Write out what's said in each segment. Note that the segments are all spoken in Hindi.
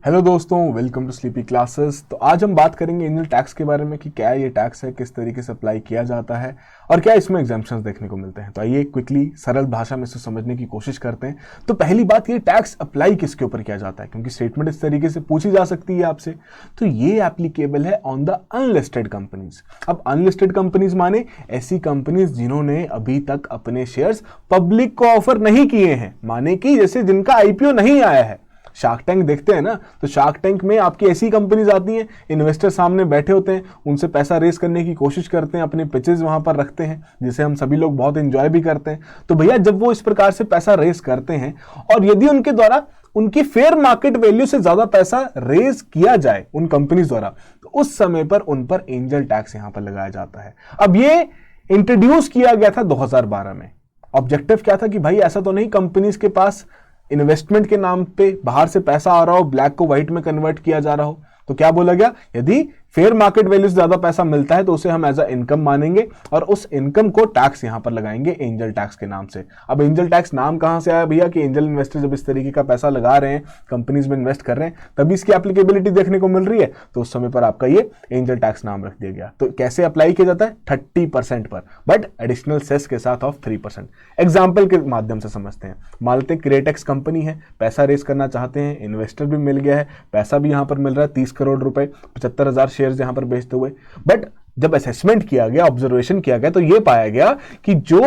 हेलो दोस्तों, वेलकम टू स्लीपी क्लासेस। तो आज हम बात करेंगे एंजल टैक्स के बारे में कि क्या ये टैक्स है, किस तरीके से अप्लाई किया जाता है और क्या इसमें एग्जाम्पशंस देखने को मिलते हैं। तो आइए क्विकली सरल भाषा में इसे समझने की कोशिश करते हैं। तो पहली बात, ये टैक्स अप्लाई किसके ऊपर किया जाता है, क्योंकि स्टेटमेंट इस तरीके से पूछी जा सकती है आपसे। तो ये एप्लीकेबल है ऑन द अनलिस्टेड कंपनीज। अब अनलिस्टेड कंपनीज माने ऐसी कंपनीज जिन्होंने अभी तक अपने शेयर्स पब्लिक को ऑफर नहीं किए हैं, माने कि जैसे जिनका आईपीओ नहीं आया है। शार्क टैंक देखते हैं ना, तो शार्क टैंक में आपकी ऐसी कंपनीज आती हैं, इन्वेस्टर सामने बैठे होते हैं, उनसे पैसा रेस करने की कोशिश करते हैं, अपने पिचेस वहां पर रखते हैं, जिसे हम सभी लोग बहुत एंजॉय भी करते हैं। तो भैया जब वो इस प्रकार से पैसा रेस करते हैं और यदि उनके द्वारा उनकी फेयर मार्केट वैल्यू से ज्यादा पैसा रेज किया जाए उन कंपनीज द्वारा, तो उस समय पर उन पर एंजल टैक्स यहां पर लगाया जाता है। अब ये इंट्रोड्यूस किया गया था 2012 में। ऑब्जेक्टिव क्या था कि भाई ऐसा तो नहीं कंपनीज के पास इन्वेस्टमेंट के नाम पे बाहर से पैसा आ रहा हो, ब्लैक को व्हाइट में कन्वर्ट किया जा रहा हो। तो क्या बोला गया, यदि फेयर मार्केट वैल्यू से ज्यादा पैसा मिलता है तो उसे हम एज अ इनकम मानेंगे और उस इनकम को टैक्स यहां पर लगाएंगे एंजल टैक्स के नाम से। अब एंजल टैक्स नाम कहां से आया भैया, कि एंजल इन्वेस्टर जब इस तरीके का पैसा लगा रहे हैं, कंपनीज में इन्वेस्ट कर रहे हैं, तभी इसकी एप्लीकेबिलिटी देखने को मिल रही है, तो उस समय पर आपका ये एंजल टैक्स नाम रख दिया गया। तो कैसे अप्लाई किया जाता है, 30% पर, बट एडिशनल सेस के साथ ऑफ 3%। एग्जाम्पल के माध्यम से समझते हैं। मान लेते हैं क्रिएटेक्स कंपनी है, पैसा रेस करना चाहते हैं, इन्वेस्टर भी मिल गया है, पैसा भी यहां पर मिल रहा है 30 करोड़ रुपए, 75,000 शेयर्स यहां पर बेचते हुए। बट जब असेसमेंट किया गया, ऑब्जर्वेशन किया गया, तो यह पाया गया कि जो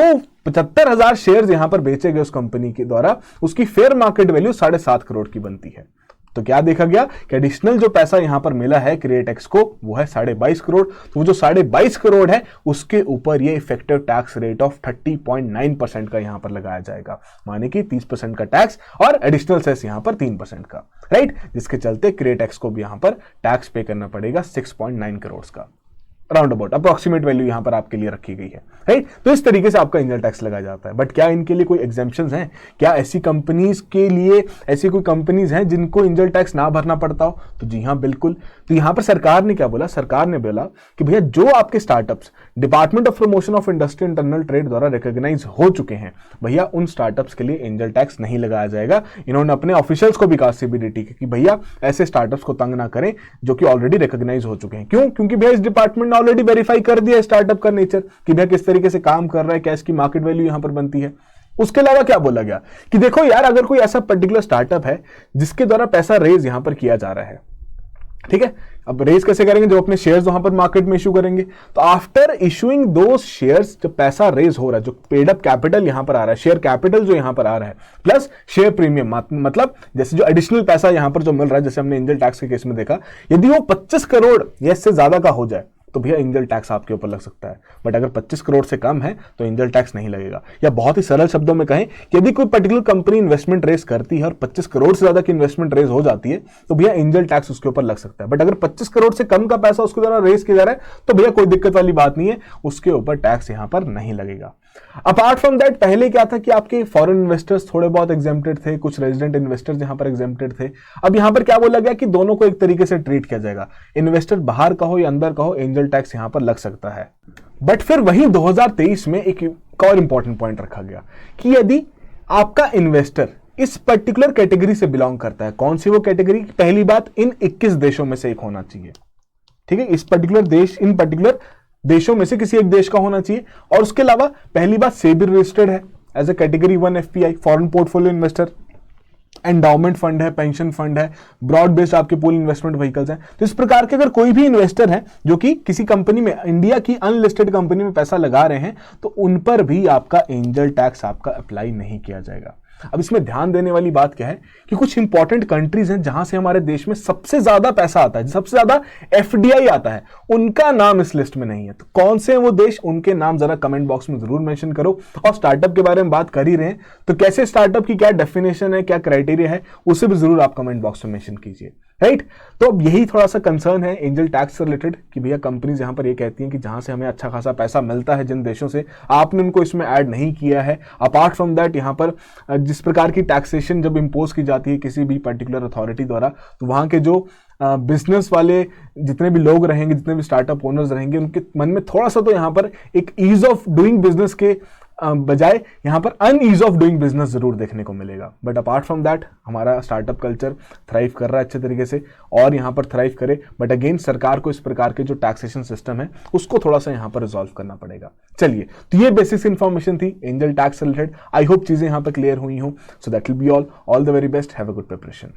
75,000 शेयर्स यहां पर बेचे गए उस कंपनी के द्वारा, उसकी फेयर मार्केट वैल्यू 7.5 करोड़ की बनती है। तो क्या देखा गया कि एडिशनल जो पैसा यहां पर मिला है क्रिएटेक्स को, वो है 22.5 करोड़। तो वो जो 22.5 करोड़ है उसके ऊपर ये इफेक्टिव टैक्स रेट ऑफ 30.9% का यहां पर लगाया जाएगा, माने कि 30% का टैक्स और एडिशनल सेस यहां पर 3% का, राइट। जिसके चलते क्रिएटेक्स को भी यहां पर टैक्स पे करना पड़ेगा 6.9 करोड़ का। राउंड अबाउट अप्रोक्सीमेट वैल्यू यहां पर आपके लिए रखी गई है, राइट। तो इस तरीके से आपका एंजल टैक्स लगाया जाता है। बट क्या इनके लिए कोई एग्जेम्पशंस हैं? क्या ऐसी कंपनीज के लिए ऐसी कोई कंपनीज हैं जिनको एंजल टैक्स ना भरना पड़ता हो? तो जी हां, बिल्कुल। तो यहां पर सरकार ने क्या बोला, सरकार ने बोला कि भैया जो आपके startups department of promotion of industry internal trade द्वारा रिकॉग्नाइज हो चुके हैं, भैया उन स्टार्टअप्स के लिए एंजल टैक्स नहीं लगाया जाएगा। इन्होंने अपने ऑफिशियल्स को भी कहा, सीबीडीटी के, कि भैया ऐसे स्टार्टअप्स को तंग ना करें जो कि ऑलरेडी रिकॉग्नाइज हो चुके हैं। क्यों? क्योंकि भैया इस डिपार्टमेंट ने ऑलरेडी वेरीफाई कर दिया स्टार्टअप का नेचर, कि भैया किस तरीके से काम कर रहा है, क्या इसकी मार्केट वैल्यू यहां पर बनती है। उसके अलावा क्या बोला गया कि देखो यार, अगर कोई ऐसा पर्टिकुलर स्टार्टअप है जिसके द्वारा पैसा रेज यहां पर किया जा रहा है, ठीक है, अब रेज कैसे करेंगे, जो अपने शेयर्स वहां पर मार्केट में इशू करेंगे। तो आफ्टर इशूइंग दो शेयर्स, जब पैसा रेज हो रहा है, जो पेड अप कैपिटल यहां पर आ रहा है, शेयर कैपिटल जो यहां पर आ रहा है, प्लस शेयर प्रीमियम, मतलब जैसे जो एडिशनल पैसा यहां पर जो मिल रहा है, जैसे हमने एंजल टैक्स के केस में देखा, यदि वो 25 करोड़ या इससे ज्यादा का हो जाए तो भैया एंजल टैक्स आपके ऊपर लग सकता है। बट अगर 25 करोड़ से कम है तो एंजल टैक्स नहीं लगेगा। या बहुत ही सरल शब्दों में कहें कि यदि कोई पर्टिकुलर कंपनी इन्वेस्टमेंट रेस करती है और 25 करोड़ से ज्यादा की इन्वेस्टमेंट रेस हो जाती है, तो भैया एंजल टैक्स उसके ऊपर लग सकता है। बट अगर 25 करोड़ से कम का पैसा उसके द्वारा रेस किया जा रहा है तो भैया कोई दिक्कत वाली बात नहीं है, उसके ऊपर टैक्स यहां पर नहीं लगेगा। अपार्ट फ्रॉम दैट, पहले क्या था कि आपके फॉरेन इन्वेस्टर्स थोड़े बहुत एग्जेम्प्टेड थे, कुछ रेजिडेंट इन्वेस्टर्स यहां पर एग्जेम्प्टेड थे। अब यहां पर क्या बोला गया कि दोनों को एक तरीके से ट्रीट किया जाएगा, इन्वेस्टर बाहर का हो या अंदर का हो, एंजल टैक्स यहां पर लग सकता है। बट फिर वही 2023 में एक और इंपॉर्टेंट पॉइंट रखा गया कि यदि आपका इन्वेस्टर इस पर्टिकुलर कैटेगरी से बिलोंग करता है, कौन सी वो कैटेगरी, पहली बात इन 21 देशों में से एक होना चाहिए, ठीक है, इस पर्टिकुलर देश, इन पर्टिकुलर देशों में से किसी एक देश का होना चाहिए। और उसके अलावा पहली बात सेबी रजिस्टर्ड है as a category 1 FPI, foreign portfolio investor, endowment fund है, पेंशन फंड है, ब्रॉड बेस्ड आपके पूल इन्वेस्टमेंट व्हीकल्स हैं। तो इस प्रकार के अगर कोई भी इन्वेस्टर है जो कि किसी कंपनी में, इंडिया की अनलिस्टेड कंपनी में पैसा लगा रहे हैं, तो उन पर भी आपका एंजल टैक्स आपका अप्लाई नहीं किया जाएगा। अब इसमें ध्यान देने वाली बात क्या है कि कुछ इंपॉर्टेंट कंट्रीज हैं जहां से हमारे देश में सबसे ज्यादा पैसा आता है, सबसे ज्यादा एफडीआई आता है, उनका नाम इस लिस्ट में नहीं है। तो कौन से हैं वो देश, उनके नाम जरा कमेंट बॉक्स में जरूर मेंशन करो। और स्टार्टअप के बारे में बात कर ही रहे हैं तो कैसे स्टार्टअप की क्या डेफिनेशन है, क्या क्राइटेरिया है, उसे भी जरूर आप कमेंट बॉक्स में मेंशन कीजिए, राइट। तो अब यही थोड़ा सा कंसर्न है एंजल टैक्स से रिलेटेड कि भैया कंपनीज यहां पर ये कहती हैं कि जहां से हमें अच्छा खासा पैसा मिलता है, जिन देशों से, आपने उनको इसमें ऐड नहीं किया है। अपार्ट फ्रॉम दैट, यहां पर जिस प्रकार की टैक्सेशन जब इंपोज की जाती है किसी भी पर्टिकुलर अथॉरिटी द्वारा, तो वहां के जो बिजनेस वाले जितने भी लोग रहेंगे, जितने भी स्टार्टअप ओनर्स रहेंगे, उनके मन में थोड़ा सा तो यहां पर एक ईज ऑफ डूइंग बिजनेस के बजाय यहाँ पर अनईज ऑफ डूइंग बिजनेस जरूर देखने को मिलेगा। बट अपार्ट फ्रॉम दैट हमारा स्टार्टअप कल्चर थ्राइव कर रहा है अच्छे तरीके से, और यहाँ पर थ्राइव करे। बट अगेन सरकार को इस प्रकार के जो टैक्सेशन सिस्टम है उसको थोड़ा सा यहाँ पर रिजॉल्व करना पड़ेगा। चलिए, तो ये बेसिक इन्फॉर्मेशन थी angel tax related. I hope चीजें यहाँ पर क्लियर हुई हो। So that will be all the very best, have a good preparation.